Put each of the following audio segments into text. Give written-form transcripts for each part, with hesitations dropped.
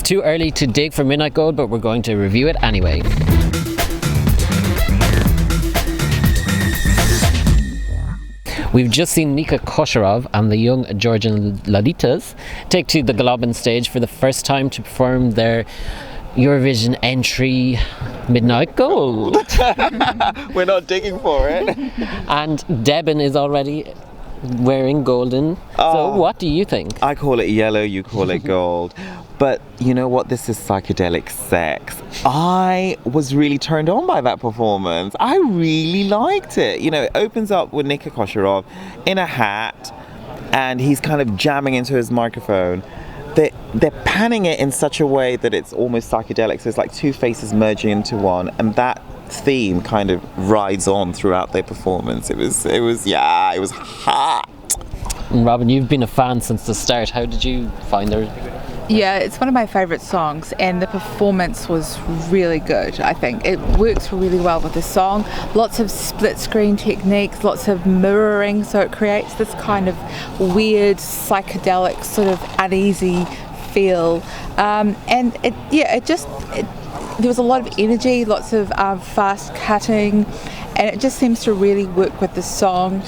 too early to dig for Midnight Gold, but we're going to review it anyway. We've just seen Nika Korachov and the young Georgian Lolitaz take to the Globen stage for the first time to perform their Eurovision entry, Midnight Gold. We're not digging for it. And Debin is already wearing golden. So what do you think? I call it yellow, you call it gold. But you know what? This is psychedelic sex. I was really turned on by that performance. I really liked it. You know, it opens up with Nika Korachov in a hat and he's kind of jamming into his microphone. They're panning it in such a way that it's almost psychedelic. So it's like two faces merging into one, and that theme kind of rides on throughout their performance. It was hot. And Robin, you've been a fan since the start. How did you find their... Yeah, it's one of my favourite songs, and the performance was really good. I think it works really well with the song. Lots of split screen techniques, lots of mirroring, so it creates this kind of weird psychedelic sort of uneasy feel. And there was a lot of energy, lots of fast cutting, and it just seems to really work with the song.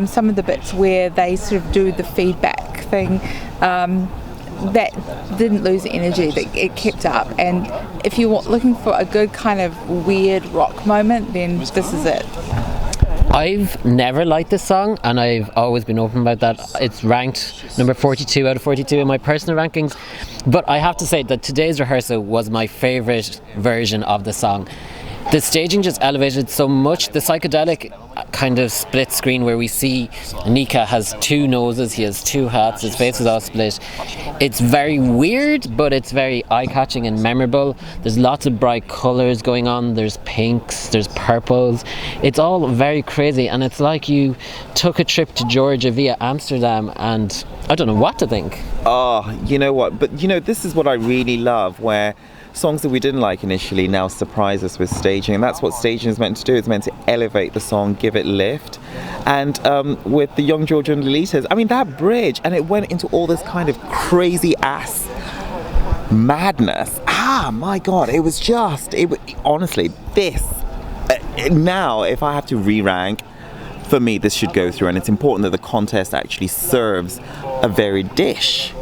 Some of the bits where they sort of do the feedback thing, that didn't lose energy, that it kept up. And if you're looking for a good kind of weird rock moment, then this is it. I've never liked this song, and I've always been open about that. It's ranked number 42 out of 42 in my personal rankings, but I have to say that today's rehearsal was my favourite version of the song. The staging just elevated so much. The psychedelic kind of split screen where we see Nika has two noses, he has two hats, his face is all split. It's very weird, but it's very eye-catching and memorable. There's lots of bright colours going on. There's pinks, there's purples. It's all very crazy, and it's like you took a trip to Georgia via Amsterdam, and I don't know what to think. Oh, you know what? But you know, this is what I really love, where songs that we didn't like initially now surprise us with staging, and that's what staging is meant to do. It's meant to elevate the song, give it lift. And with the young Georgian Lolitaz, I mean, that bridge, and it went into all this kind of crazy ass madness. My God, it was honestly, this now, if I have to re-rank, for me, this should go through, and it's important that the contest actually serves a varied dish.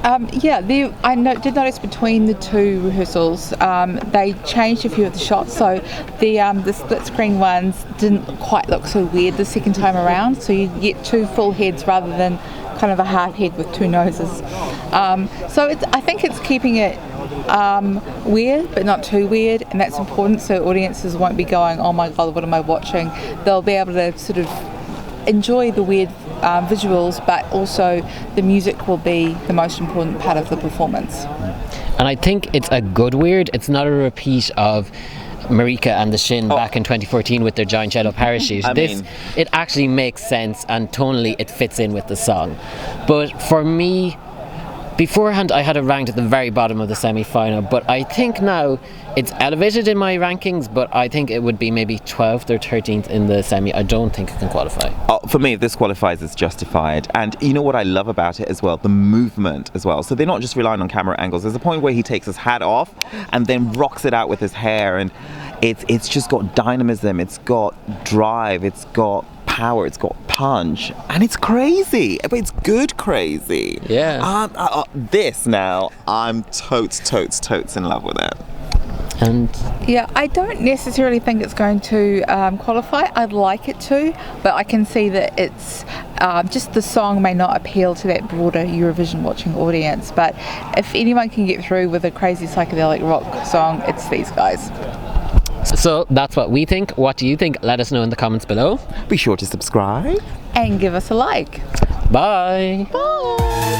I did notice between the two rehearsals, they changed a few of the shots, so the split screen ones didn't quite look so weird the second time around, so you get two full heads rather than kind of a half head with two noses. I think it's keeping it weird, but not too weird, and that's important, so audiences won't be going, oh my God, what am I watching? They'll be able to sort of enjoy the weird visuals, but also the music will be the most important part of the performance. And I think it's a good weird. It's not a repeat of Marika and the Shin back in 2014 with their giant yellow parachute. It actually makes sense, and tonally it fits in with the song. But for me, beforehand I had it ranked at the very bottom of the semi-final, but I think now it's elevated in my rankings, but I think it would be maybe 12th or 13th in the semi. I don't think it can qualify. For me, if this qualifies, it's justified. And you know what I love about it as well? The movement as well. So they're not just relying on camera angles. There's a point where he takes his hat off and then rocks it out with his hair, and it's just got dynamism, it's got drive, it's got power, it's got punch, and it's crazy, but it's good crazy. Yeah. This now, I'm totes in love with it. And yeah, I don't necessarily think it's going to qualify. I'd like it to, but I can see that it's just the song may not appeal to that broader Eurovision watching audience. But if anyone can get through with a crazy psychedelic rock song, it's these guys. so that's what we think. What do you think? Let us know in the comments below. Be sure to subscribe And give us a like. Bye. Bye.